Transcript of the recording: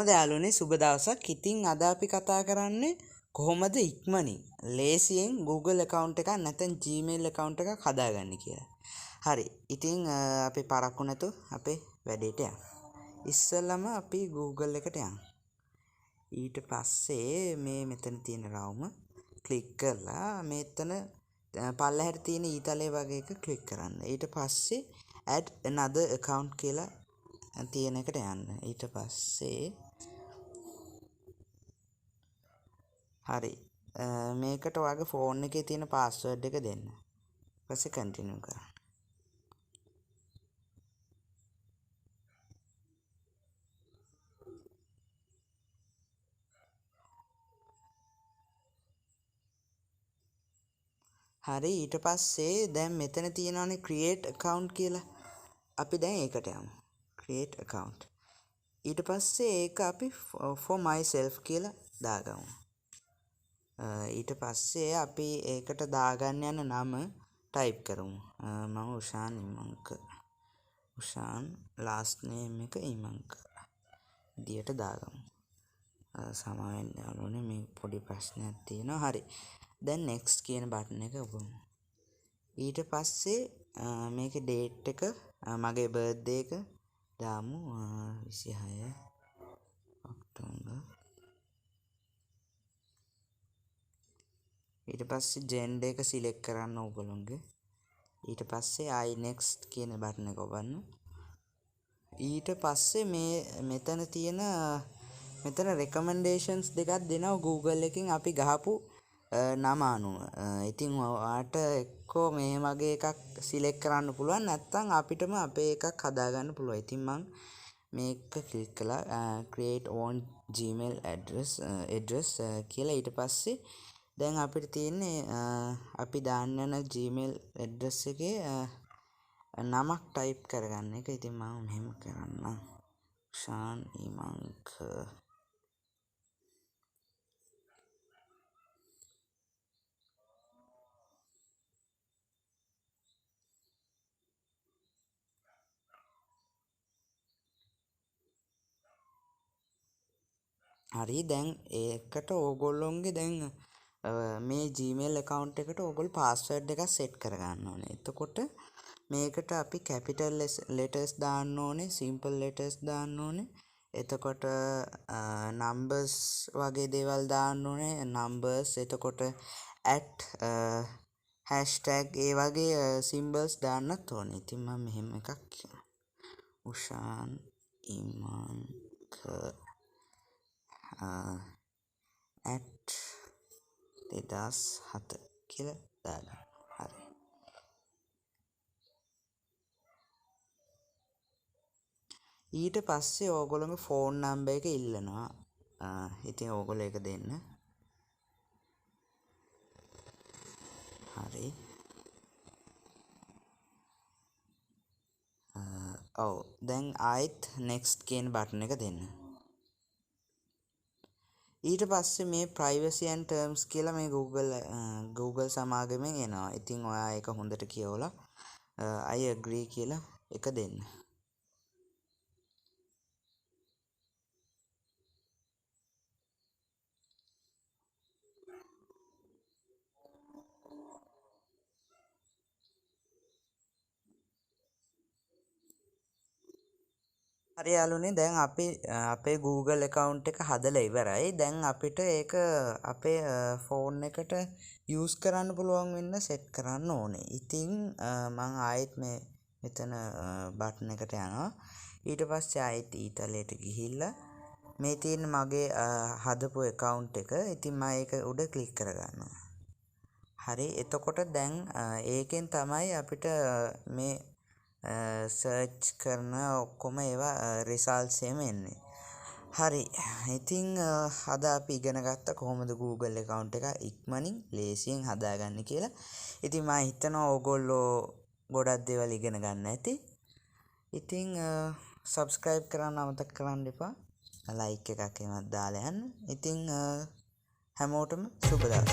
මොනවද යාළුවනේ සුබ දවසක්. ඉතින් අද අපි කතා කරන්නේ කොහොමද ඉක්මනින් ලේසියෙන් Google account එකක් නැත්නම් Gmail account එකක් හදාගන්නේ කියලා. හරි. ඉතින් අපි පරක්කු නැතුව අපේ වැඩේට යමු. ඉස්සෙල්ලම අපි Google එකට යමු. ඊට පස්සේ මේ මෙතන තියෙන රවුම ක්ලික් කරලා මෙතන පල්ලෙහාට තියෙන ඊතලයේ වගේ එක ක්ලික් කරන්න. ඊට පස්සේ add another account කියලා තියෙන එකට යන්න. ඊට පස්සේ හරි මේකට ඔයාගේ ෆෝන් එකේ තියෙන පාස්වර්ඩ් එක දෙන්න. ඊපස්සේ කන්ටිනියු කරන්න. හරි ඊට පස්සේ දැන් මෙතන තියෙනවානේ create account කියලා. අපි දැන් ඒකට යමු. create account. ඊට පස්සේ ඒක අපි for myself කියලා දාගමු. ඊට පස්සේ අපි ඒකට දාගන්න යන නම type කරමු. මම උෂාන් ඉමංක. උෂාන් last name එක ඉමංක. දියට දාගමු. සමාවෙන්න යාළුවනේ මේ පොඩි ප්‍රශ්නයක් තියෙනවා. හරි. දැන් next කියන බටන් එක ඔබමු. ඊට පස්සේ මේකේ date එක මගේ birthday එක දාමු 26 ඔක්තෝබර්. ඊට පස්සේ gender එක select කරන්න ඕගොල්ලෝගේ. ඊට පස්සේ I next කියන බටන් එක ඔබන්න. ඊට පස්සේ මෙතන තියෙන මෙතන recommendations දෙකක් දෙනවා Google එකෙන් අපි ගහපු නම අනුව. ඉතින් ඔයාට එක්කෝ මේ වගේ එකක් සිලෙක්ට් කරන්න පුළුවන් නැත්නම් අපිටම අපේ එකක් හදාගන්න පුළුවන්. ඉතින් මම මේක ක්ලික් කළා create own Gmail address කියලා. ඊට පස්සේ දැන් අපිට තියෙන්නේ අපි දාන්න යන Gmail address එකේ නමක් type කරගන්න එක. ඉතින් මම මෙහෙම කරන්නම්. ෂාන් ඉමංක. හරි දැන් ඒකට ඕගොල්ලොන්ගේ දැන් මේ Gmail account එකට ඕගොල්ලෝ password එකක් set කරගන්න ඕනේ. එතකොට මේකට අපි capital letters දාන්න ඕනේ, simple letters දාන්න ඕනේ. එතකොට numbers වගේ දේවල් දාන්න ඕනේ, numbers. එතකොට hashtag ඒ වගේ symbols දාන්නත් ඕනේ. ඉතින් මම මෙහෙම එකක් කියනවා. උෂාන් ඉමංක @2007 කියලා දාගන්න. හරි. ඊට පස්සේ ඕගොල්ලෝගේ ෆෝන් නම්බර් එක ඉල්ලනවා. ඉතින් ඕගොල්ලෝ ඒක දෙන්න. හරි. ඔව් දැන් ආයෙත් next කියන බටන් එක දෙන්න. ඊට පස්සේ මේ privacy and terms කියලා මේ Google සමාගමෙන් එනවා. ඉතින් ඔයා ඒක හොඳට කියවලා I agree කියලා එක දෙන්න. හරි යාළුවනේ දැන් අපි අපේ Google account එක හදලා ඉවරයි. දැන් අපිට ඒක අපේ ෆෝන් එකට use කරන්න පුළුවන් වෙන්න set කරන්න ඕනේ. ඉතින් මම ආයෙත් මෙතන බටන් එකට යනවා. ඊට පස්සේ ආයෙත් ඊතලයට ගිහිල්ලා මේ තියෙන මගේ හදපු account එක. ඉතින් මම ඒක උඩ click කරගන්නවා. හරි එතකොට දැන් ඒකෙන් තමයි අපිට මේ සර්ච් කරන ඔක්කොම ඒවා රිසල්ට්ස් එහෙම එන්නේ. හරි. ඉතින් අද අපි ඉගෙන ගත්ත කොහොමද Google account එක ඉක්මනින් ලේසියෙන් හදාගන්නේ කියලා. ඉතින් මම හිතනවා ඕගොල්ලෝ ගොඩක් දේවල් ඉගෙන ගන්න ඇති. ඉතින් subscribe කරන්න අමතක කරන්න එපා. like එකක් එහෙමත් දාලා යන්න. ඉතින් හැමෝටම සුබ දවසක්.